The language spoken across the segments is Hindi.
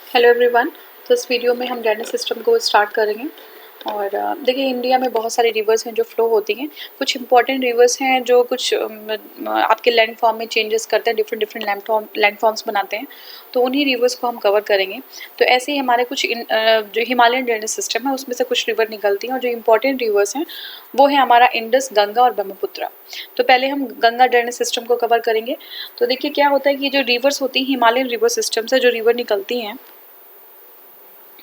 Hello everyone. तो इस वीडियो में हम ड्रेनेज सिस्टम को स्टार्ट करेंगे। और देखिए, इंडिया में बहुत सारी रिवर्स हैं जो फ्लो होती हैं। कुछ इंपॉर्टेंट रिवर्स हैं जो कुछ आपके लैंड फॉर्म में चेंजेस करते हैं, डिफरेंट डिफरेंट लैंड फॉर्म्स बनाते हैं। तो उन्हीं रिवर्स को हम कवर करेंगे। तो ऐसे ही हमारे कुछ जो हिमालयन ड्रेनेज सिस्टम है उसमें से कुछ रिवर निकलती हैं, और जो इंपॉर्टेंट रिवर्स हैं वो है हमारा इंडस, गंगा और ब्रह्मपुत्र। तो पहले हम गंगा ड्रेनेज सिस्टम को कवर करेंगे। तो देखिए क्या होता है कि जो रिवर्स होती हैं, हिमालयन रिवर सिस्टम से जो रिवर निकलती हैं,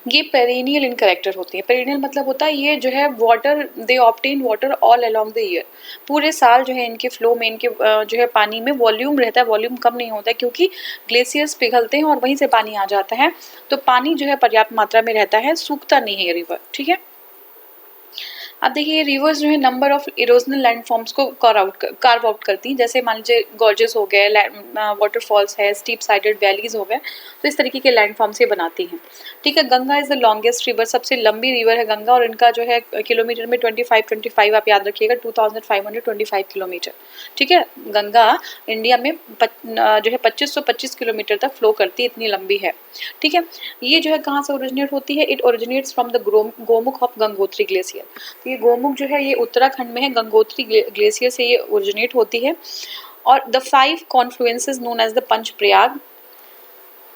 ये पेरिनियल इन कैरेक्टर होती है। पेरिनियल मतलब होता है ये जो है water, they obtain water all along the year. पूरे साल जो है इनके फ्लो में, इनके जो है पानी में वॉल्यूम रहता है, वॉल्यूम कम नहीं होता है, क्योंकि ग्लेशियर्स पिघलते हैं और वहीं से पानी आ जाता है। तो पानी जो है पर्याप्त मात्रा में रहता है, सूखता नहीं है ये रिवर। ठीक है। अब देखिए, रिवर्स जो है नंबर ऑफ इरोजनल लैंडफॉर्म्स को कार्व आउट करती हैं। जैसे मान लीजिए गॉर्जेस हो गए, वाटरफॉल्स है, स्टीप साइडेड वैलीज हो गए, तो इस तरीके के लैंडफॉर्म्स ये बनाती हैं। ठीक है। Ganga is the longest river, सबसे लंबी रिवर है गंगा, और इनका जो है किलोमीटर में 25 आप याद रखिएगा, 2525 किलोमीटर। ठीक है। गंगा इंडिया में जो है 2525 किलोमीटर तक फ्लो करती है, इतनी लंबी है। ठीक है। ये जो है कहाँ से ओरिजिनेट होती है? It originates from the Gomukh of Gangotri glacier. तो ये गोमुख जो है ये उत्तराखंड में है, गंगोत्री ग्लेशियर से ये ओरिजिनेट होती है। और the 5 confluences known as the Panch Prayag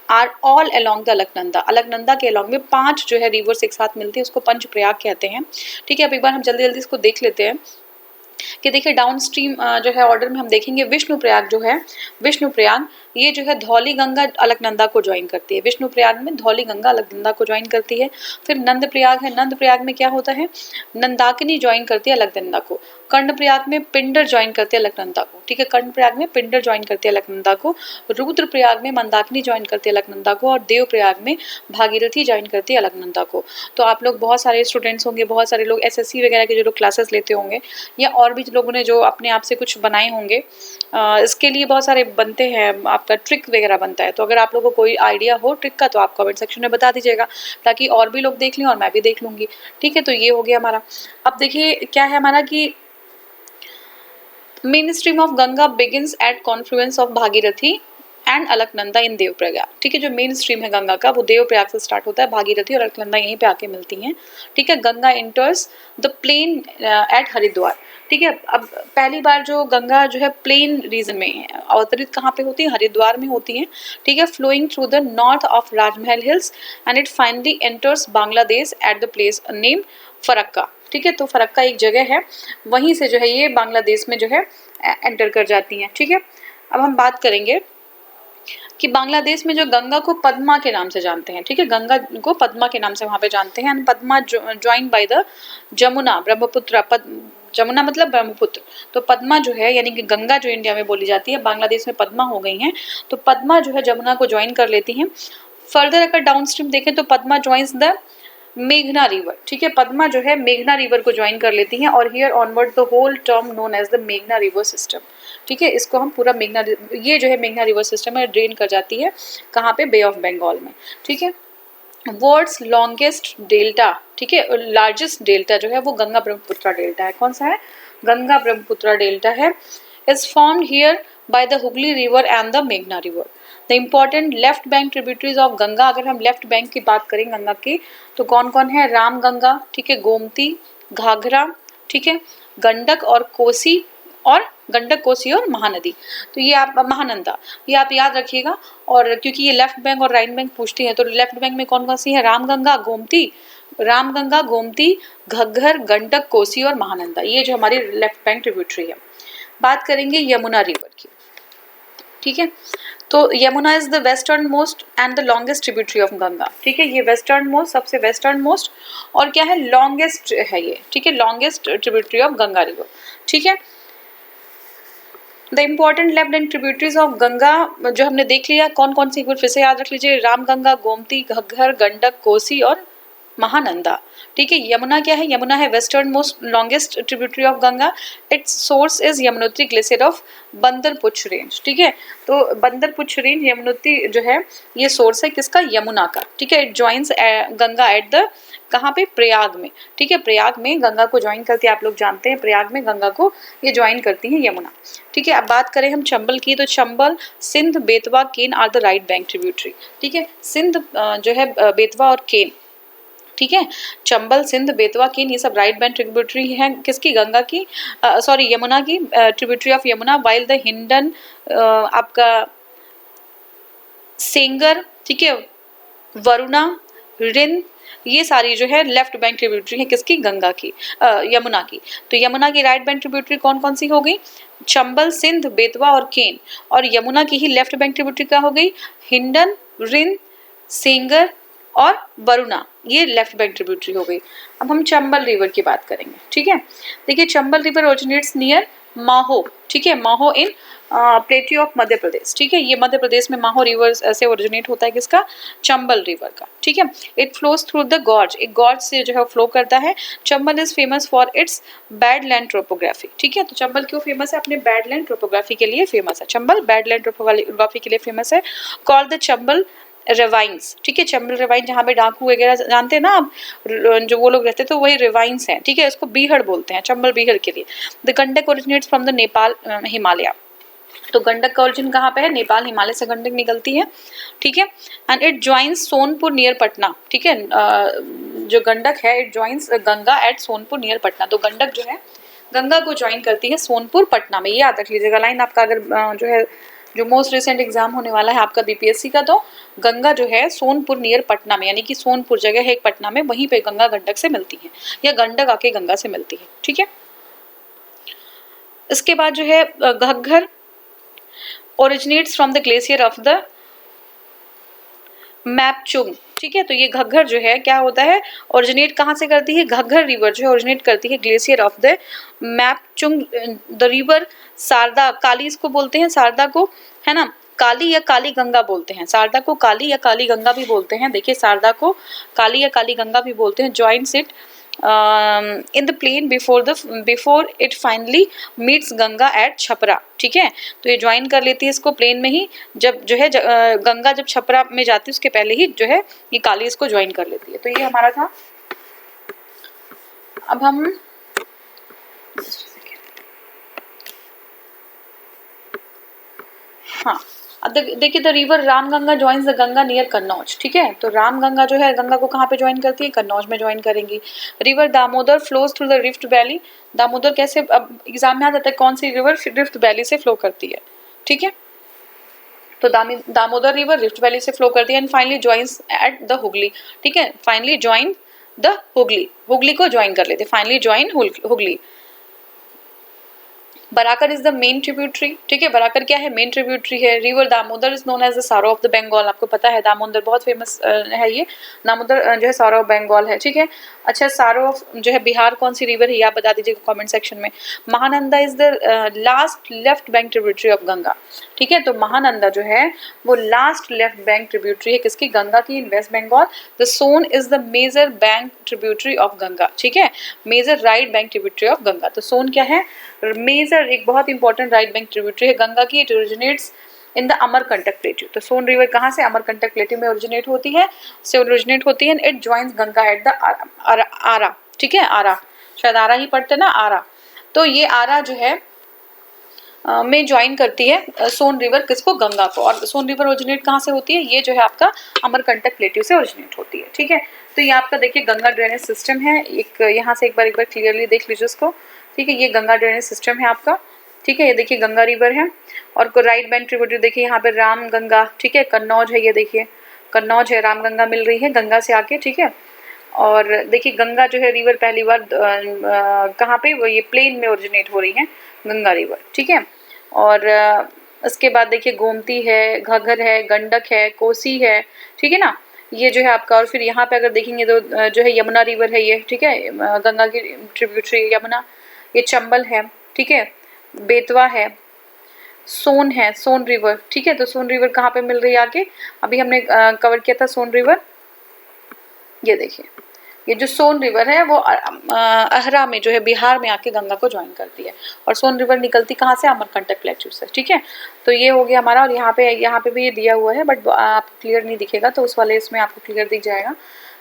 are all along the Alaknanda. Alaknanda के अलोंग में 5 जो है रिवर्स एक साथ मिलती है, उसको पंच प्रयाग कहते हैं। ठीक है। अब एक बार हम जल्दी जल्दी इसको देख लेते हैं कि देखिए डाउन स्ट्रीम जो है ऑर्डर में हम देखेंगे। विष्णु प्रयाग जो है, विष्णु प्रयाग ये जो है धौली गंगा अलकनंदा को ज्वाइन करती है। विष्णु प्रयाग में धौली गंगा अलकनंदा को ज्वाइन करती है। फिर नंद प्रयाग है, नंद प्रयाग में क्या होता है? नंदाकिनी ज्वाइन करती है अलकनंदा को। कर्ण प्रयाग में पिंडर ज्वाइन करते हैं अलकनंदा को। ठीक है। कर्ण प्रयाग में पिंडर ज्वाइन करते हैं अलकनंदा को। रुद्र प्रयाग में मंदाकिनी ज्वाइन करती है अलकनंदा को। और देव प्रयाग में भागीरथी ज्वाइन करती है अलकनंदा को। तो आप लोग बहुत सारे स्टूडेंट्स होंगे, बहुत सारे लोग एसएससी वगैरह के जो लोग क्लासेस लेते होंगे, या और भी लोगों ने जो अपने आप से कुछ बनाए होंगे, इसके लिए बहुत सारे बनते हैं, आपका ट्रिक वगैरह बनता है। तो अगर आप लोगों को कोई आइडिया हो ट्रिक का तो आप कमेंट सेक्शन में बता दीजिएगा, ताकि और भी लोग देख लें और मैं भी देख लूँगी। ठीक है। तो ये हो गया हमारा। अब देखिए क्या है हमारा कि main stream of Ganga begins at confluence of Bhagirathi and Alaknanda in Devprayag. ठीक है। जो मेन स्ट्रीम है गंगा का वो देवप्रयाग से स्टार्ट होता है, भागीरथी और अलकनंदा यहीं पे आके मिलती हैं। ठीक है। Ganga enters the plain at Haridwar. ठीक है। अब पहली बार जो गंगा जो है प्लेन रीजन में अवतरित कहाँ पे होती है? हरिद्वार में होती है। ठीक है। Flowing through the north of Rajmahal hills and it finally enters Bangladesh at the place name Farakka. ठीक है। तो फरक्का एक जगह है, वहीं से जो है ये बांग्लादेश में जो है एंटर कर जाती हैं। ठीक है। अब हम बात करेंगे कि बांग्लादेश में जो गंगा को पद्मा के नाम से जानते हैं। ठीक है। गंगा को पद्मा के नाम से वहां पे जानते हैं। Padma join by the Jamuna Brahmaputra. Jamuna मतलब ब्रह्मपुत्र। तो पद्मा जो है, यानी कि गंगा जो इंडिया में बोली जाती है, बांग्लादेश में पद्मा हो गई हैं। तो पद्मा जो है जमुना को ज्वाइन कर लेती हैं। फर्दर अगर डाउन स्ट्रीम देखें तो पद्मा ज्वाइंस द मेघना रिवर। ठीक है। पद्मा जो है मेघना रिवर को ज्वाइन कर लेती हैं, और here onward the whole term known as the मेघना रिवर सिस्टम। ठीक है। इसको हम पूरा मेघना, ये जो है मेघना रिवर सिस्टम है, ड्रेन कर जाती है कहाँ पे? बे ऑफ बंगाल में। ठीक है। वर्ल्ड्स लॉन्गेस्ट डेल्टा, ठीक है, लार्जेस्ट डेल्टा जो है वो गंगा ब्रह्मपुत्र डेल्टा है। कौन सा है? गंगा ब्रह्मपुत्र डेल्टा है। Is formed here by the Hooghly river and the मेघना river. The important left bank tributaries of Ganga, अगर हम लेफ्ट बैंक की बात करें गंगा की, तो कौन कौन है? राम गंगा, ठीक है, गोमती, घाघरा, ठीक है, गंडक और कोसी, और गंडक, कोसी और महानदी। तो ये आप महानंदा, ये आप याद रखिएगा। और क्योंकि ये लेफ्ट बैंक और राइट बैंक पूछती है, तो लेफ्ट बैंक में कौन कौन सी है? रामगंगा, गोमती, घग्घर, गंडक, कोसी और महानंदा। ये जो हमारी लेफ्ट बैंक ट्रिब्यूटरी है। बात करेंगे यमुना रिवर की। ठीक है। तो Yamuna is the western most and the longest tributary of Ganga. ठीक है। ये वेस्टर्न मोस्ट, सबसे वेस्टर्न मोस्ट, और क्या है? लॉन्गेस्ट है ये। ठीक है। Longest tributary of Ganga river. ठीक है। The important left bank tributaries of Ganga जो हमने देख लिया, कौन कौन सी, फिर से याद रख लीजिए। राम गंगा, गोमती, घग्घर, गंडक, कोसी और महानंदा। ठीक है, यमुना क्या है, यमुना है westernmost longest tributary of Ganga. Its source is Yamunotri glacier of Bandarpunch range. ठीक है, तो बंदरपुछ रेंज यमुनोत्री जो है ये सोर्स है किसका, यमुना का। ठीक है, it joins Ganga at the, कहाँ पे, प्रयाग में। ठीक है, प्रयाग में गंगा को ज्वाइन करती है, आप लोग जानते हैं प्रयाग में गंगा को ये ज्वाइन करती है यमुना। ठीक है, अब बात करें हम चंबल की, तो Chambal, Sindh, Betwa, Ken are the right bank tributary. ठीक है, सिंध जो है बेतवा और केन, ठीक है, चंबल, सिंध, बेतवा, केन ये सब राइट बैंक ट्रिब्यूटरी हैं किसकी, गंगा की, सॉरी यमुना की, tributary of Yamuna. While the Hindon आपका सेंगर, ठीक है, वरुणा, रिन, ये सारी जो है लेफ्ट बैंक ट्रिब्यूटरी है किसकी, गंगा की, यमुना की। तो यमुना की राइट बैंक ट्रिब्यूटरी कौन कौन सी हो गई, चंबल, सिंध, बेतवा और केन। और यमुना की ही लेफ्ट बैंक ट्रिब्यूटरी क्या हो गई, हिंडन, रिन, सेंगर और वरुणा, ये लेफ्ट बैंक ट्रिब्यूटरी हो गई। अब हम चंबल रिवर की बात करेंगे। ठीक है, देखिए चंबल रिवर ओरिजिनेट्स नियर माहो। ठीक है, माहो इन प्लेट्यू ऑफ मध्य प्रदेश। ठीक है, ये मध्य प्रदेश में माहो रिवर से ओरिजिनेट होता है किसका, चंबल रिवर का। ठीक है, it flows through the gorge, एक गॉर्ज से जो है फ्लो करता है। Chambal is famous for its badland topography. ठीक है, तो चंबल क्यों फेमस है, अपने बैड लैंड ट्रोपोग्राफी के लिए फेमस है। चंबल बैड लैंड ट्रोपोग्राफी के लिए फेमस है। Called the Chambal ravines. ठीक है, चंबल रिवाइन, जहाँ पे डाकू वगैरह जानते हैं ना आप, जो वो लोग रहते तो वही रिवाइंस हैं। ठीक है, इसको बीहड़ बोलते हैं, चंबल बीहड़ के लिए। The Gandak originates from the Nepal Himalaya. तो गंडक का ओरिजिन कहाँ पे है, नेपाल, हिमालय से गंडक निकलती है। ठीक है, and it joins Sonpur near Patna. ठीक है, जो गंडक है it joins Ganga at Sonpur near Patna. तो गंडक जो है गंगा को ज्वाइन करती है सोनपुर पटना में। ये याद रख लीजिएगा लाइन आपका, अगर जो है जो मोस्ट रिसेंट एग्जाम होने वाला है आपका बीपीएससी का, तो गंगा जो है सोनपुर नियर पटना में, यानी कि सोनपुर जगह है एक पटना में, वहीं पे गंगा गंडक से मिलती है, या गंडक आके गंगा से मिलती है। ठीक है, इसके बाद जो है Ghaggar originates from the glacier of the Mapchung. ठीक है, तो ये घग्गर जो है क्या होता है, ओरिजिनेट कहाँ से करती है, घग्गर रिवर जो है ओरिजिनेट करती है glacier of the Mapchung, the river Sharda, Kali इसको बोलते हैं, शारदा को, है ना, काली या काली गंगा बोलते हैं, शारदा को काली या काली गंगा भी बोलते हैं। देखिए शारदा को काली या काली गंगा भी बोलते हैं। Joins it in the plain before it finally meets Ganga at Chhapra. ठीक है, तो ये ज्वाइन कर लेती है इसको प्लेन में ही, जब जो है गंगा जब छपरा में जाती है उसके पहले ही जो है ये काली इसको ज्वाइन कर लेती है। तो ये हमारा था। अब हम हाँ, अब देखिए the river Ramganga joins the Ganga near Kannauj. ठीक है, तो रामगंगा जो है गंगा को कहाँ पे ज्वाइन करती है, कन्नौज में ज्वाइन करेंगी। River Damodar flows through the rift valley. Damodar कैसे, अब एग्जाम में आ जाता है कौन सी रिवर रिफ्ट वैली से फ्लो करती है। ठीक है, तो दामोदर रिवर रिफ्ट वैली से फ्लो करती है and finally joins at the Hooghly. ठीक है, finally join the Hooghly, Hooghly को ज्वाइन कर लेते, finally join Hooghly. Barakar is the main tributary. ठीक है, बराकर क्या है, मेन ट्रिब्यूटरी है। River Damodar is known as the sorrow of the Bengal. आपको पता है दामोदर बहुत फेमस है, ये दामोदर जो है सारो ऑफ बंगाल है। ठीक है, अच्छा सारो ऑफ जो है बिहार कौन सी रिवर है ये आप बता दीजिएगा कमेंट सेक्शन में। Mahananda is the last left bank tributary of Ganga. ठीक है, तो महानंदा जो है वो लास्ट लेफ्ट बैंक ट्रिब्यूटरी है किसकी, गंगा की, in West Bengal. The Son is the major bank tributary of Ganga. ठीक है, major right bank tributary of Ganga. तो सोन क्या है, मेजर एक बहुत इंपॉर्टेंट राइट बैंक ट्रिब्यूटरी है गंगा की। It originates in the Amarkantak plateau. तो सोन रिवर कहाँ से, अमरकंटक प्लेट्यू में ओरिजिनेट होती है, से ओरिजिनेट होती है। It joins Ganga at the Arrah. ठीक है, आरा, शायद आरा ही पढ़ते ना, आरा। तो ये आरा जो है में ज्वाइन करती है सोन रिवर किसको, गंगा को। और सोन रिवर ओरिजिनेट कहाँ से होती है, ये जो है आपका अमरकंटक प्लेट्यू से ओरिजिनेट होती है। ठीक है, तो ये आपका देखिए गंगा ड्रेनेज सिस्टम है। एक यहाँ से एक बार क्लियरली देख लीजिए इसको। ठीक है, ये गंगा ड्रेनेज सिस्टम है आपका। ठीक है, ये देखिए गंगा रिवर है और को राइट बैंक ट्रिब्यूटरी देखिए यहाँ पे राम गंगा। ठीक है, कन्नौज है, ये देखिए कन्नौज है, राम गंगा मिल रही है गंगा से आके। ठीक है, और देखिए गंगा जो है रिवर पहली बार कहाँ पे, वो ये प्लेन में ओरिजिनेट हो रही है गंगा रिवर। ठीक है, और इसके बाद देखिए गोमती है, घग्गर है, गंडक है, कोसी है। ठीक है ना, ये जो है आपका। और फिर यहाँ पे अगर देखेंगे तो जो है यमुना रिवर है ये। ठीक है, गंगा की ट्रिब्यूटरी यमुना। ये चंबल है। ठीक है, बेतवा है, सोन है, सोन रिवर। ठीक है, तो सोन रिवर कहाँ पे मिल रही है आगे, अभी हमने कवर किया था सोन रिवर, ये देखिए ये जो सोन रिवर है वो अहरा में जो है बिहार में आके गंगा को ज्वाइन करती है। और सोन रिवर निकलती कहाँ से? अमरकंटक प्लेट्यू से। ठीक है, तो ये हो गया हमारा। और यहाँ पे भी ये दिया हुआ है बट आप क्लियर नहीं दिखेगा, तो उस वाले इसमें आपको क्लियर दिख जाएगा।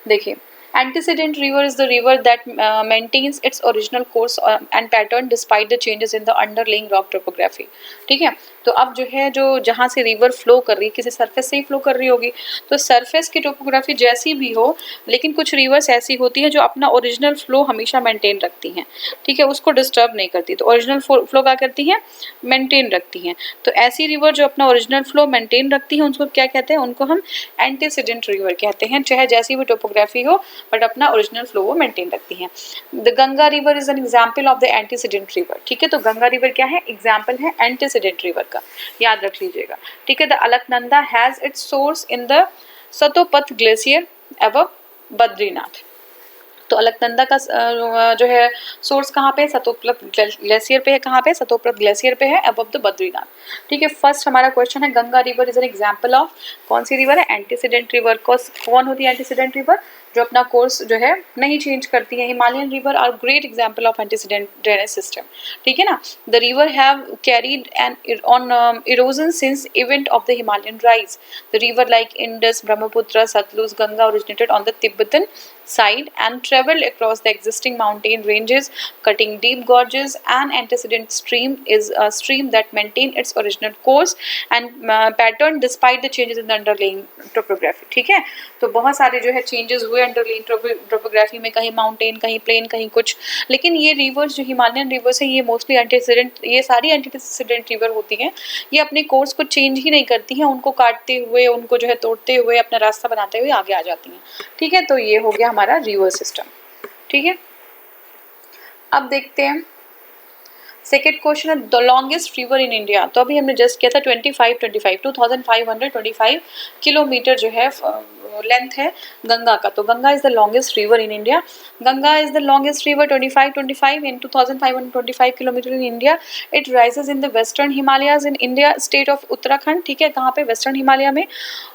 देखिए, antecedent river is the river that maintains its original course and pattern despite the changes in the underlying rock topography। ठीक है, तो अब जो है जो जहाँ से रिवर फ्लो कर रही है, किसी सरफेस से ही फ्लो कर रही होगी, तो सरफेस की टोपोग्राफी जैसी भी हो, लेकिन कुछ रिवर्स ऐसी होती है जो अपना ओरिजिनल फ्लो हमेशा मेंटेन रखती हैं। ठीक है, उसको डिस्टर्ब नहीं करती, तो ओरिजिनल फ्लो क्या करती हैं? मेंटेन रखती हैं। तो ऐसी रिवर जो अपना ओरिजिनल फ्लो मेंटेन रखती है उनको क्या कहते हैं? उनको हम एंटीसीडेंट रिवर कहते हैं, चाहे जैसी भी टोपोग्राफी हो बट अपना ओरिजिनल फ्लो वो मेंटेन रखती हैं। The Ganga river is an example of the antecedent river. ठीक है, तो गंगा रिवर क्या है? एग्जाम्पल है एंटीसीडेंट रिवर का, याद रख लीजिएगा। ठीक है, the Alaknanda has its source in the Satopanth glacier above Badrinath. तो अलकनंदा का जो है सोर्स कहाँ पे? सतोपथ ग्लेशियर पे है। कहाँ पे? सतोपथ ग्लेशियर पे है, अबव द बद्रीनाथ। ठीक है, फर्स्ट हमारा क्वेश्चन है Ganga river is an example of, कौन सी रिवर है? Antecedent river. कौन होती है एंटीसीडेंट रिवर? जो अपना कोर्स जो है नहीं चेंज करती है। Himalayan river are great example of antecedent drainage system. ठीक है ना, the river have carried an on erosion since event of the Himalayan rise. The river like Indus, Brahmaputra, Sutlej, Ganga originated on the Tibetan side and traveled across the existing mountain ranges, cutting deep gorges. An antecedent stream is a stream that maintained its original course and pattern despite the changes in the underlying topography। ठीक है, तो बहुत सारे जो है चेंजेस हुए अंडरलाइन टोपोग्राफी में, कहीं माउंटेन, कहीं प्लेन, कहीं कुछ, लेकिन ये रिवर्स जो हिमालयन रिवर्स है ये मोस्टली एंटीसीडेंट, ये सारी एंटीसीडेंट रिवर होती हैं। ये अपने कोर्स को चेंज ही नहीं करती हैं, उनको काटते हुए, उनको जो है तोड़ते हुए अपना रास्ता बनाते हुए आगे आ जाती हैं। ठीक है, तो ये हो गया हमारा रिवर सिस्टम। ठीक है, अब देखते हैं सेकेंड क्वेश्चन है the longest river in India. तो अभी हमने जस्ट किया था 2525 किलोमीटर जो है लेंथ है गंगा का। तो Ganga is the longest river in India. Ganga is the longest river 2525 in 2525 kilometre in India. It rises in the western Himalayas in India, state of Uttarakhand. ठीक है, कहाँ पे? वेस्टर्न हिमालय में।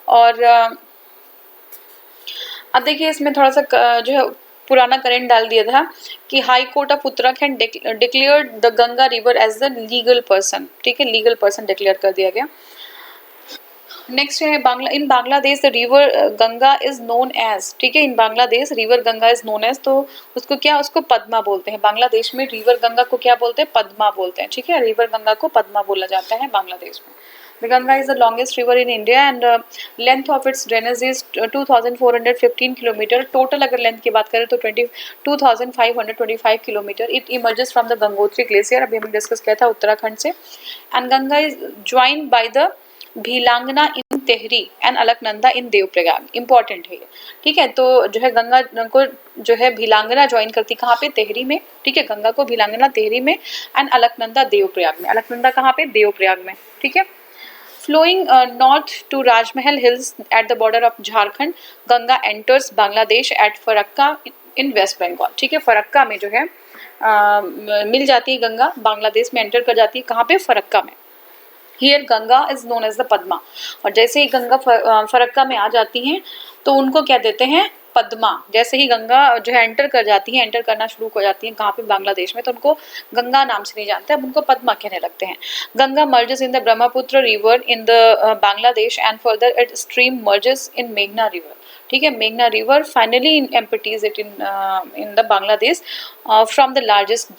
और अब देखिए इसमें थोड़ा सा जो है पुराना करंट डाल दिया था कि high court of Uttarakhand declared the Ganga river as the legal person. ठीक है, लीगल पर्सन डिक्लेयर कर दिया गया। नेक्स्ट है in Bangladesh the river Ganga is known as. ठीक है, in Bangladesh river Ganga is known as, तो उसको क्या? उसको पद्मा बोलते हैं। बांग्लादेश में रिवर गंगा को क्या बोलते हैं? पद्मा बोलते हैं। ठीक है, रिवर गंगा को पद्मा बोला जाता है बांग्लादेश में। The Ganga is the longest river in India and length of its drainage is 2415 kilometre. Total अगर लेंथ की बात करें तो 2525 kilometre. It emerges from the Gangotri glacier, अभी हमने डिस्कस किया था उत्तराखंड से। And Ganga is joined by the Bhilangana in Tehri and Alaknanda in Devprayag. Important है ये। ठीक है, तो जो है गंगा को जो है भीलांगना ज्वाइन करती कहाँ पे? तेहरी में। ठीक है, गंगा को भीलांगना तेहरी में एंड अलकनंदा देवप्रयाग में। अलकनंदा कहाँ पे? देवप्रयाग में। ठीक है, flowing north to Rajmahal Hills at the border of Jharkhand, Ganga enters Bangladesh at Farakka in West Bengal। ठीक है, फरक्का में जो है मिल जाती है गंगा, बांग्लादेश में एंटर कर जाती है। कहाँ पे? फरक्का में। Here Ganga is known as the Padma. और जैसे ही गंगा फरक्का में आ जाती हैं तो उनको क्या देते हैं? पद्मा। जैसे ही गंगा जो है एंटर कर जाती है, एंटर करना शुरू हो जाती है कहाँ पे? बांग्लादेश में, तो उनको गंगा नाम से नहीं जानते, अब उनको पद्मा कहने लगते हैं। Ganga merges in the Brahmaputra river in the Bangladesh and further it stream merges in मेघना रिवर। ठीक है, मेघना river finally empties it in the Bangladesh from the largest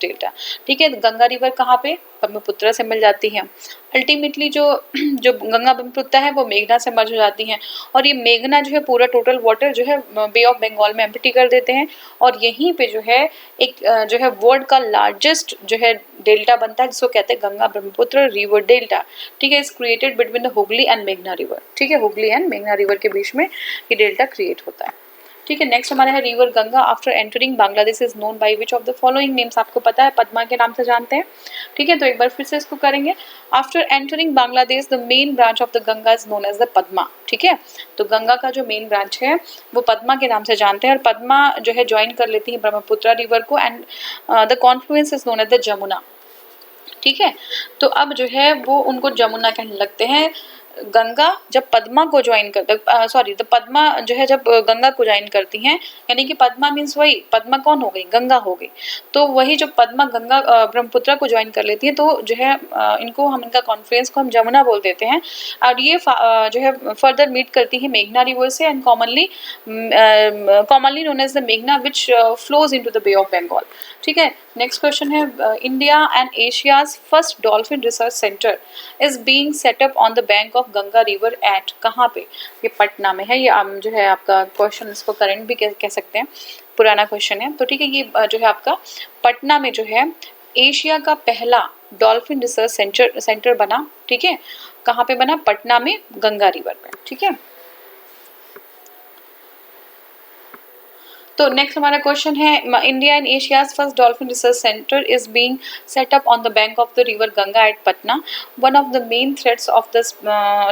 delta. ठीक है, गंगा रिवर कहाँ पे? ब्रह्मपुत्र से मिल जाती है। अल्टीमेटली जो गंगा ब्रह्मपुत्र है वो मेघना से मर्ज हो जाती हैं, और ये मेघना जो है पूरा टोटल वाटर जो है बे ऑफ बंगाल में एम्प्टी कर देते हैं। और यहीं पे जो है एक जो है वर्ल्ड का लार्जेस्ट जो है डेल्टा बनता है जिसको कहते हैं गंगा ब्रह्मपुत्र रिवर डेल्टा। ठीक है, is created between the Hooghly and मेघना रिवर। ठीक है, हुगली एंड मेघना रिवर के बीच में ये डेल्टा क्रिएट होता है। ठीक है, नेक्स्ट हमारा है river Ganga after entering Bangladesh is known by which of the following names. आपको पता है पद्मा के नाम से जानते हैं। ठीक है, तो एक बार फिर से इसको करेंगे। After entering Bangladesh the main branch of the Ganga is known as the Padma. ठीक है, तो गंगा का जो मेन ब्रांच है वो पद्मा के नाम से जानते हैं, और पद्मा जो है ज्वाइन कर लेती है ब्रह्मपुत्र रिवर को and the confluence is known as the Jamuna. ठीक है, तो अब जो है वो उनको जमुना कहने लगते हैं। गंगा जब पद्मा को ज्वाइन कर सॉरी द पद्मा जो है जब गंगा को ज्वाइन करती हैं, यानी कि पद्मा मीन्स वही पद्मा कौन हो गई, गंगा हो गई। तो वही जो पद्मा गंगा ब्रह्मपुत्र को ज्वाइन कर लेती है तो जो है इनको हम इनका कॉन्फ्लुएंस को हम जमुना बोल देते हैं। और ये जो है फर्दर मीट करती है मेघना रिवर से and commonly known as the मेघना which flows into the bay of Bengal. ठीक है, नेक्स्ट क्वेश्चन है India and Asia's first dolphin research centre is being set up on the bank of Ganga river at, कहाँ पे? ये पटना में है। ये जो है आपका क्वेश्चन, इसको करंट भी कह सकते हैं, पुराना क्वेश्चन है। तो ठीक है, ये जो है आपका पटना में जो है एशिया का पहला डॉल्फिन रिसर्च सेंटर बना। ठीक है, कहाँ पे बना? पटना में, गंगा रिवर पे। ठीक है, तो नेक्स्ट हमारा क्वेश्चन है India and Asia's first dolphin research centre is being set up on the bank of the river Ganga at Patna. One of the main threats of this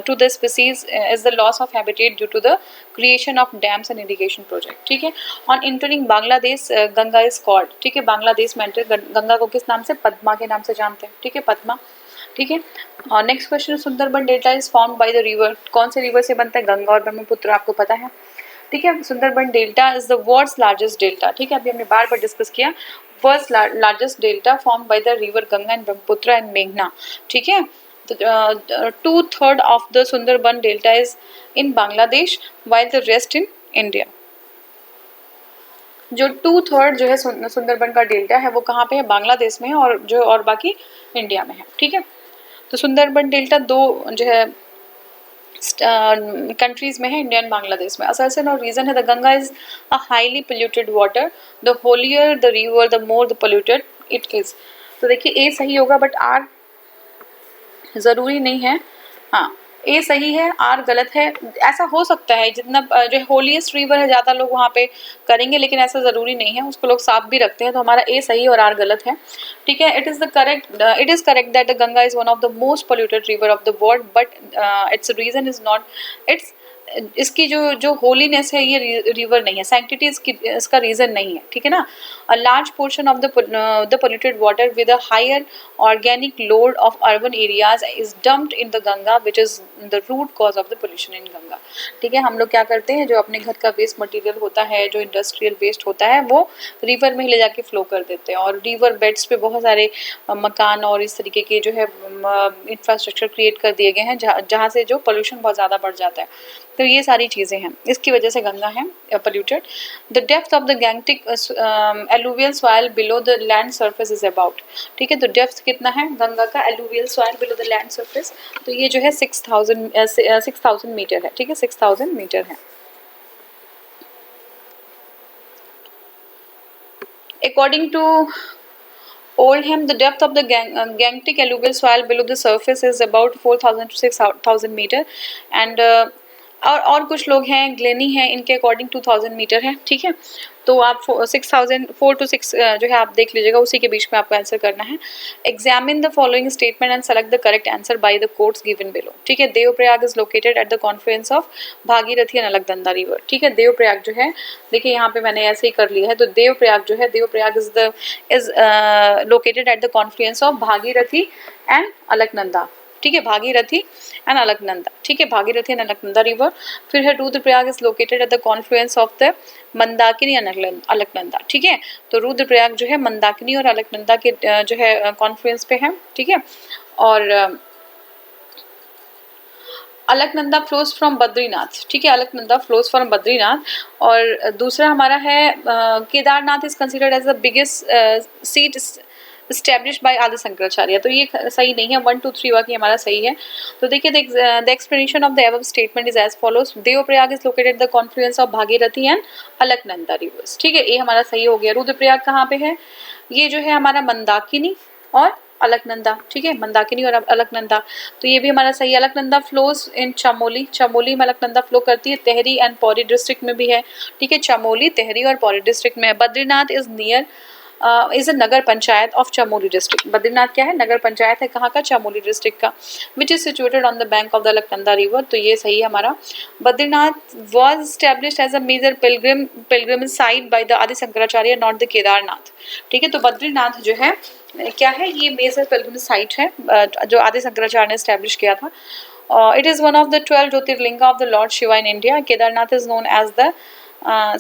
to the species is the loss of habitat due to the creation of dams and irrigation project. ठीक है, on entering Bangladesh Ganga is called. ठीक है, बांग्लादेश में एंटर गंगा को किस नाम से? पद्मा के नाम से जानते हैं। ठीक है, पद्मा। ठीक है, और next question, Sundarban delta is formed by the river. कौन से रिवर से बनता है? गंगा और ब्रह्मपुत्र, आपको पता है। ठीक है, Sundarban delta is the world's largest delta. ठीक है, अभी हमने बार बार डिस्कस किया, world's largest delta form by the river Ganga and Brahmaputra and मेघना। ठीक है, तो 2/3 of the Sundarban delta is in Bangladesh while the rest in India. जो 2/3 जो है सुंदरबन का डेल्टा है वो कहाँ पे है? बांग्लादेश में है, और बाकी इंडिया में है। ठीक है, तो सुंदरबन डेल्टा दो जो है कंट्रीज में है, इंडिया एंड बांग्लादेश में। असर्शन और रीजन है the Ganga is a highly polluted water, the holier the river the more the polluted it is. तो देखिए ए सही होगा, बट आर जरूरी नहीं है। हाँ, ए सही है, आर गलत है। ऐसा हो सकता है, जितना जो होलीएस्ट रिवर है ज़्यादा लोग वहाँ पे करेंगे, लेकिन ऐसा ज़रूरी नहीं है, उसको लोग साफ भी रखते हैं। तो हमारा ए सही और आर गलत है। ठीक है, it is correct that the Ganga is one of the most polluted river of the world, but its reason is not its इसकी जो होलीनेस है ये रिवर नहीं है, सैंक्टिटी इसका रीजन नहीं है। ठीक है ना, a large portion of the polluted water with a higher organic load of urban areas is dumped in the Ganga which is the root cause of the pollution in Ganga. ठीक है, हम लोग क्या करते हैं, जो अपने घर का वेस्ट मटेरियल होता है, जो इंडस्ट्रियल वेस्ट होता है, वो रिवर में ही ले जाके फ्लो कर देते हैं। और रिवर बेड्स पे बहुत सारे मकान और इस तरीके के जो है इंफ्रास्ट्रक्चर क्रिएट कर दिए गए हैं, जहाँ से जो पोल्यूशन बहुत ज़्यादा बढ़ जाता है। तो ये सारी चीज़ें हैं, इसकी वजह से गंगा है polluted. The depth of the Gangetic alluvial soil below the land surface is about. ठीक है, तो डेप्थ कितना है गंगा का alluvial soil below the land surface? तो ये जो है 6000 मीटर है। ठीक है, 6000 मीटर है। According to Oldham, the depth of the Gangetic alluvial soil below the surface is about 4000 to 6000 metre and और कुछ लोग हैं, ग्लेनी है, इनके अकॉर्डिंग 2000 मीटर है। ठीक है, तो आप 4 to 6 जो है आप देख लीजिएगा, उसी के बीच में आपको आंसर करना है। Examine the following statement and select the correct answer by the quotes given below. ठीक है, Devprayag is located at the confluence of Bhagirathi and Alaknanda river. ठीक है, देवप्रयाग जो है, देखिए यहाँ पे मैंने ऐसे ही कर लिया है, तो देवप्रयाग जो है, Devprayag is located at the confluence of Bhagirathi and Alaknanda. ठीक है, भागीरथी एंड अलकनंदा। ठीक है, भागीरथी एंड अलकनंदा रिवर। फिर है Rudraprayag is located at the confluence of the Mandakini and Alaknanda. ठीक है, तो रुद्रप्रयाग जो है मंदाकिनी और अलकनंदा के जो है कॉन्फ्लुएंस पे है। ठीक है, और अलकनंदा फ्लोज फ्रॉम बद्रीनाथ। ठीक है, अलकनंदा फ्लोज फ्रॉम बद्रीनाथ। और दूसरा हमारा है Kedarnath is considered as the biggest seat established by आदि शंकराचार्य। तो ये सही नहीं है, 1 2 3 वाक्य हमारा सही है। तो देखिए, the explanation of the above statement is as follows. Devprayag is located the confluence of Bhagirathi and Alaknanda rivers. ठीक है, ये हमारा सही हो गया। रुद्रप्रयाग कहाँ पे है? ये जो है हमारा मंदाकिनी और अलकनंदा। ठीक है, मंदाकिनी और अलकनंदा, तो ये भी हमारा सही है। अलकनंदा फ्लोज इन चमोली, चमोली में अलकनंदा फ्लो करती है। तेहरी एंड पौरी डिस्ट्रिक्ट में भी है। ठीक है, चमोली, तेहरी और पौरी डिस्ट्रिक्ट में है। Badrinath is near is a Nagar panchayat of Chamoli district. Badrinath क्या है? नगर पंचायत है, कहाँ का? चमोली डिस्ट्रिक्ट का, which is situated on the bank of the Alaknanda river. तो ये सही है हमारा। Badrinath was established as a major pilgrim site by the Adi Shankaracharya, not the Kedarnath. ठीक है, तो बद्रीनाथ जो है क्या है? ये मेजर पिलग्रिम साइट है जो आदि शंकराचार्य ने एस्टेब्लिश किया था। It is one of the 12 Jyotirlinga of the Lord Shiva in India. Kedarnath is known as the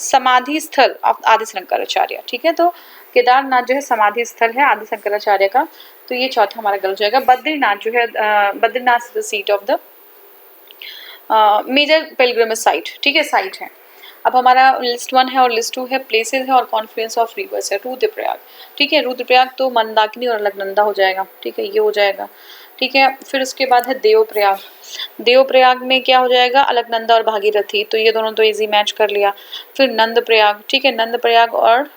समाधि स्थल ऑफ आदि शंकराचार्य. ठीक है, तो केदारनाथ जो है समाधि स्थल है आदि शंकराचार्य का. तो ये चौथा हमारा गलत जाएगा. बद्रीनाथ जो है Badrinath is the seat of the major pilgrimage site. ठीक है, साइट है. अब हमारा लिस्ट 1 है और लिस्ट 2 है, प्लेसेस है और कॉन्फ्लुएंस ऑफ रिवर्स है. रुद्रप्रयाग. ठीक है, रुद्रप्रयाग तो मंदाकिनी और अलकनंदा हो जाएगा. ठीक है, ये हो जाएगा. ठीक है, फिर उसके बाद है देवप्रयाग. देवप्रयाग में क्या हो जाएगा, अलकनंदा और भागीरथी. तो ये दोनों तो इजी मैच कर लिया. फिर नंदप्रयाग. ठीक है, नंदप्रयाग और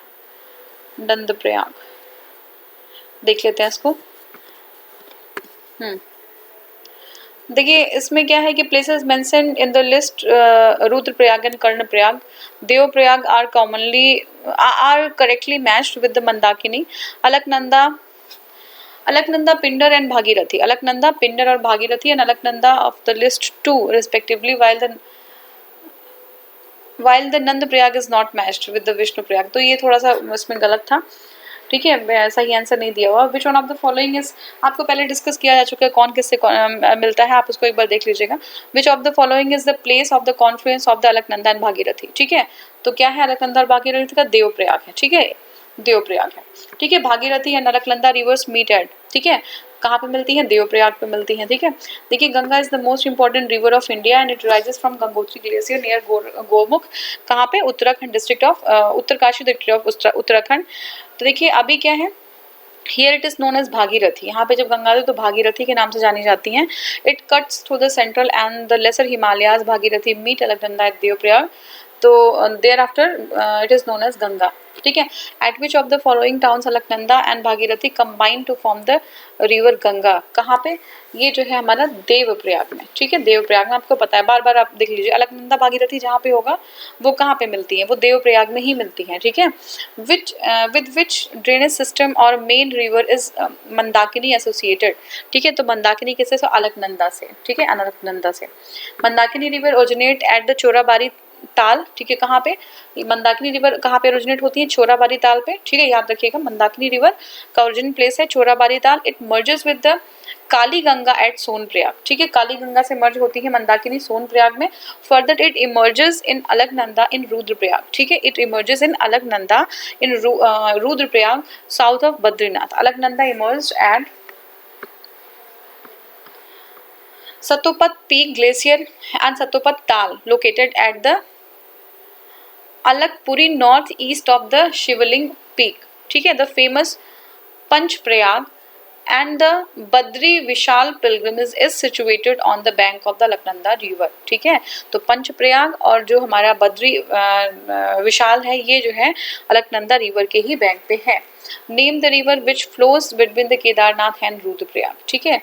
नंदप्रयाग देख लेते हैं इसको. देखिए इसमें क्या है कि places mentioned in the list Rudraprayag and Karnaprayag. Devprayag are commonly are correctly matched with the Mandakini. Alaknanda Pindar and Bhagirathi. Alaknanda Pindar और Bhagirathi and Alaknanda of the list 2 respectively, while the Nandprayag is not matched with the Vishnuprayag. तो ये थोड़ा सा इसमें गलत था. ठीक है, सही आंसर नहीं दिया हुआ. Which one of the following is, आपको पहले डिस्कस किया जा चुका है कौन किससे मिलता है, आप उसको एक बार देख लीजिएगा. विच of the following is the place of the confluence of the Alaknanda and Bhagirathi. ठीक है, तो क्या है अलकनंदा और भागीरथी का, देवप्रयाग है. ठीक है, देवप्रयाग है. ठीक है, Bhagirathi and Alaknanda rivers meet at. ठीक है, कहाँ पे मिलती है, देवप्रयाग पे मिलती है. ठीक है, देखिए Ganga is the most important river of India and it rises from Gangotri glacier near Gomukh. कहाँ पे, Uttarakhand district of Uttarkashi district of Uttarakhand. तो देखिए अभी क्या है, here it is known as Bhagirathi. यहाँ पे जब गंगा है तो भागीरथी के नाम से जानी जाती हैं. It cuts through the central and the lesser Himalayas. Bhagirathi meet Alaknanda at Devprayag. तो thereafter it is known as Ganga. ठीक है, at which of the following towns Alaknanda and Bhagirathi combine to form the river Ganga. कहाँ पे, ये जो है हमारा देवप्रयाग में. ठीक है, देवप्रयाग में आपको पता है, बार बार आप देख लीजिए अलकनंदा भागीरथी जहाँ पे होगा वो कहाँ पे मिलती है, वो देवप्रयाग में ही मिलती है. ठीक है, विद विच ड्रेनेज सिस्टम और main river is Mandakini associated. ठीक है, तो मंदाकिनी किससे, तो अलकनंदा से. ठीक है, अलकनंदा से. Mandakini river originate at the Chorabari ताल. ठीक है, कहाँ पे, मंदाकिनी रिवर कहाँ पे ओरिजिनेट होती है, चोराबारी ताल पे. ठीक है, याद रखिएगा मंदाकिनी रिवर का ओरिजिन प्लेस है Chorabari Tal. It merges with the Kali Ganga at Sonprayag. ठीक है, काली गंगा से मर्ज होती है मंदाकिनी सोनप्रयाग में. Further it emerges in Alaknanda in Rudraprayag. ठीक है, it emerges in Alaknanda in Rudraprayag south of Badrinath. Alaknanda emerge at Satopat Peak Glacier and Satopat Tal located at the Alakpuri northeast of the Shivaling Peak. ठीक है, the famous Panchprayag and the Badri Vishal pilgrimage is situated on the bank of the Alaknanda river. ठीक है, तो पंचप्रयाग और जो हमारा बद्री विशाल है ये जो है अलकनंदा रिवर के ही बैंक पे है. Name the river which flows between the Kedarnath and Rudraprayag. ठीक है,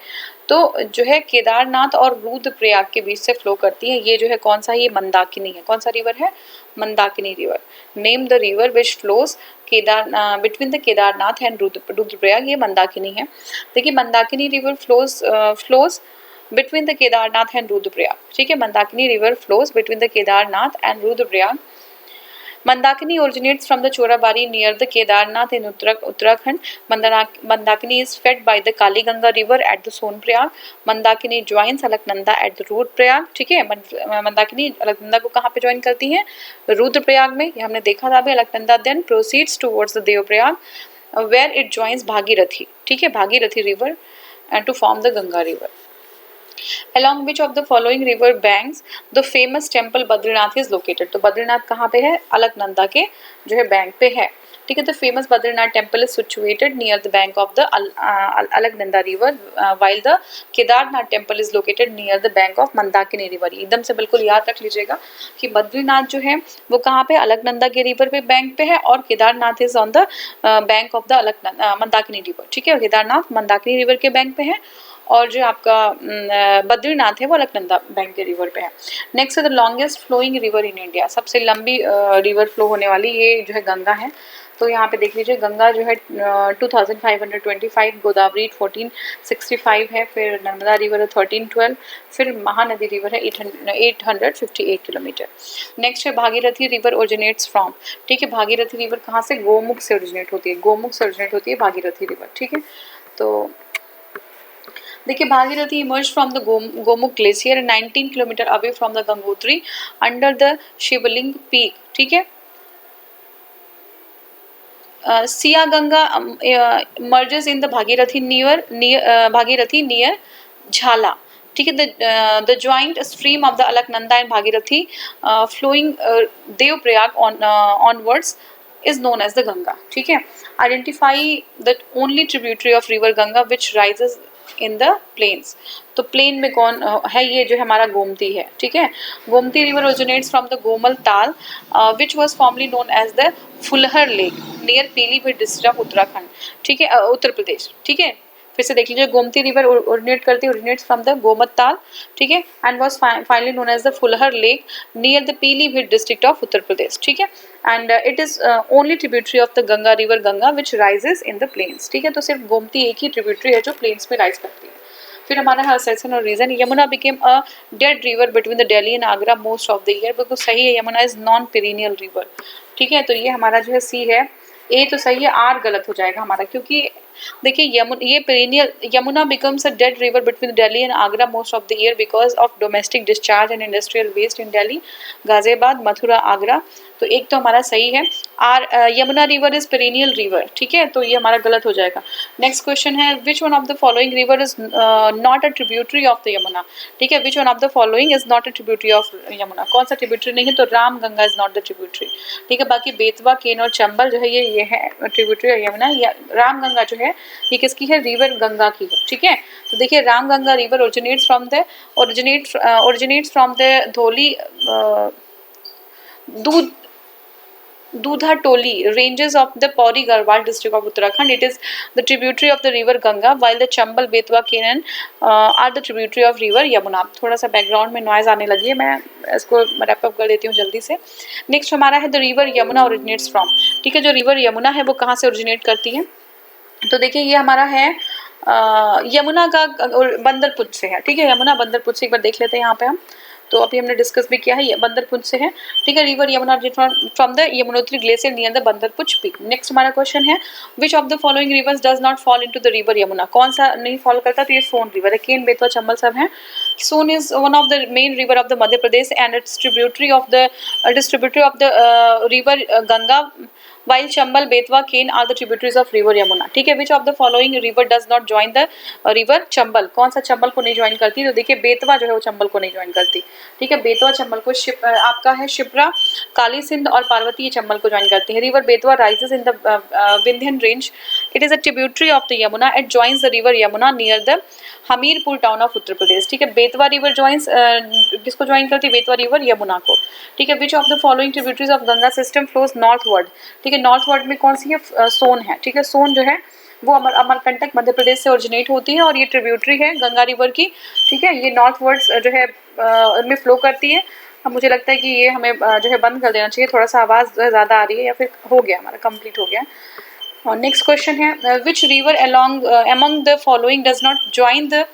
तो जो है केदारनाथ और रुद्रप्रयाग के बीच से फ्लो करती है, ये जो है कौन सा, ये मंदाकिनी है. कौन सा रिवर है, Mandakini river. Name the river which flows between the Kedarnath and Rudraprayag, ये मंदाकिनी है. देखिए Mandakini river flows between the Kedarnath and Rudraprayag. ठीक है, Mandakini river flows between the Kedarnath and Rudraprayag. Mandakini originates from the Chorabari near the Kedarnath in Uttarakhand. Mandakini is fed by the Kali Ganga river at the Sonprayag. Mandakini joins Alaknanda at the Rudraprayag. ठीक है, मंदाकिनी अलकनंदा को कहाँ पे ज्वाइन करती हैं, रुद्रप्रयाग में. ये हमने देखा था अभी. Alaknanda then proceeds towards the Devprayag where it joins Bhagirathi. ठीक है, Bhagirathi river and to form the Ganga river. Along which of the following river banks the famous temple Badrinath is located. तो बद्रीनाथ कहाँ पे है, अलकनंदा के जो है बैंक पे है. ठीक है, the famous Badrinath temple is situated near the bank of the Alaknanda river while the Kedarnath temple is located near the bank of Mandakini river. एकदम से बिल्कुल याद रख लीजिएगा कि बद्रीनाथ जो है वो कहाँ पे, अलकनंदा के रिवर पे बैंक पे है और Kedarnath is on the bank of the Mandakini river. ठीक है, केदारनाथ मंदाकिनी रिवर के बैंक पे है और जो आपका बद्रीनाथ है वो अलकनंदा बैंक के रिवर पे है. नेक्स्ट है the longest flowing river in India. सबसे लंबी रिवर फ्लो होने वाली ये जो है गंगा है. तो यहाँ पे देख लीजिए गंगा जो है 2525, गोदावरी 1465 है, फिर नर्मदा रिवर है 1312, फिर महानदी रिवर है 858 किलोमीटर. नेक्स्ट है भागीरथी रिवर ओरिजिनेट्स फ्रॉम. ठीक है, भागीरथी रिवर कहाँ से, गोमुख से ओरिजिनेट होती है. गोमुख से ओरिजिनेट होती है भागीरथी रिवर. ठीक है, तो देखिए Bhagirathi emerge from the Gomukh glacier 19 kilometre away from the Gangotri under the Shivling peak, ठीक है। Siya Ganga merges in the Bhagirathi Bhagirathi near Jhala, ठीक है। The joint stream of the Alaknanda and Bhagirathi flowing Devprayag onwards is known as the Ganga, ठीक है। Identify the only tributary of river Ganga which rises in the plains, तो प्लेन में कौन है, ये जो हमारा गोमती है, ठीक है। Gomti river originates from the Gomal ताल which was formerly known as the Phulhar lake near Pilibhit district of Uttarakhand, ठीक है, उत्तर प्रदेश, ठीक है। फिर से देख लीजिए, Gomti river originates from the Gomat Tal, ठीक है, and was finally known as the Fulhar lake near the Pilibhit district of Uttar Pradesh, ठीक है। And it is only tributary of the Ganga river Ganga which rises in the plains, ठीक है। तो सिर्फ गोमती एक ही ट्रिब्यूटरी है जो प्लेन्स में राइज करती है। फिर हमारा है सेक्शन और region, Yamuna became a dead river between the Delhi and Agra most of the year, बिल्कुल सही है, Yamuna is non perennial river, ठीक है। तो ये हमारा जो है सी है, ए तो सही है, आर गलत हो जाएगा हमारा, क्योंकि देखिए ये perennial, Yamuna becomes a dead river between Delhi and Agra most of the year because of domestic discharge and industrial waste in Delhi, Ghaziabad, Mathura, Agra, तो एक तो हमारा सही है। Are Yamuna river is perennial river, ठीक है, तो ये हमारा गलत हो जाएगा। नेक्स्ट क्वेश्चन है, which one of the following river is not a tributary of the Yamuna, ठीक है, which one of the following is not a tributary of Yamuna, कौन सा ट्रिब्यूटरी नहीं है, तो Ram Ganga is not the tributary, ठीक है। बाकी बेतवा, केन और चंबल जो है ये है ट्रिब्यूटरी है यमुना, राम गंगा जो है ये किसकी है, रिवर गंगा की है, ठीक है। तो देखिए Ram Ganga river originates from the धोली Dudhatoli ranges of the Pauri Garhwal district of Uttarakhand. It is the tributary of the river Ganga, while the Chambal, Betwa, Kenan are the tributary of river Yamuna. थोड़ा सा बैकग्राउंड में नॉइज आने लगी है, मैं इसको रैप अप कर देती हूँ जल्दी से। नेक्स्ट हमारा है the river Yamuna originates from, ठीक है, जो रिवर यमुना है वो कहाँ से ओरिजिनेट करती है, तो देखिए ये हमारा है यमुना का बंदरपुर से है, ठीक है, यमुना बंदरपुर से एक बार देख लेते हैं यहाँ पे हम, तो अभी हमने डिस्कस भी किया है, ये बंदरपुर से है, ठीक है। River Yamuna from the Yamunotri glacier near the Bandarpur peak. Next हमारा क्वेश्चन है, which of the following rivers does not fall into the river Yamuna, कौन सा नहीं फॉल करता, तो ये सोन रिवर है, केन, बेतवा, चंबल सब है। Son is one of the main river of the Madhya Pradesh and its tributary of the river Ganga, while Chambal, Betwa, Ken are the tributaries of river Yamuna, ठीक है। Which of the following river does not join the river Chambal, कौन सा चंबल को नहीं ज्वाइन करती, तो देखिए बेतवा जो है वो चंबल को नहीं ज्वाइन करती, ठीक है। बेतवा चंबल को आपका है शिप्रा, काली सिंध और पार्वती ये चंबल को ज्वाइन करती है। River Betwa rises in the Vindhyan range, it is a tributary of the Yamuna, it joins the river Yamuna near the Hamirpur town of Uttar Pradesh, ठीक है। बेतवा रिवर ज्वाइंस किसको ज्वाइन करती है, बेतवा रिवर यमुना को, ठीक है। Which of the following tributaries of Ganga system flows northward, ठीक है, नॉर्थवर्ड में कौन सी है, सोन है, ठीक है। सोन जो है वो अमरकंटक मध्य प्रदेश से ओरिजिनेट होती है और ये ट्रिब्यूटरी है गंगा रिवर की, ठीक है। ये नॉर्थवर्ड जो है में फ्लो करती है। अब मुझे लगता है कि ये हमें जो है बंद कर देना चाहिए, थोड़ा सा आवाज़ ज़्यादा आ रही है, या फिर हो गया हमारा कंप्लीट हो गया। और नेक्स्ट क्वेश्चन है, which river among the following does not join the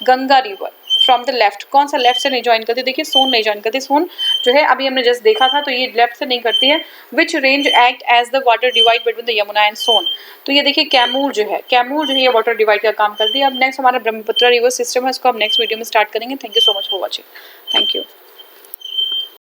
Ganga river from the left, कौन सा लेफ्ट से नहीं ज्वाइन करती, देखिए सोन नहीं ज्वाइन करती, सोन जो है अभी हमने जस्ट देखा था, तो ये लेफ्ट से नहीं करती है। Which range act as the water divide between the Yamuna and Son, तो ये देखिए कैमूर जो है ये वाटर डिवाइड का काम करती है। अब नेक्स्ट हमारा ब्रह्मपुत्र रिवर सिस्टम है, इसको हम नेक्स्ट वीडियो में स्टार्ट करेंगे। Thank you so much for watching, thank you.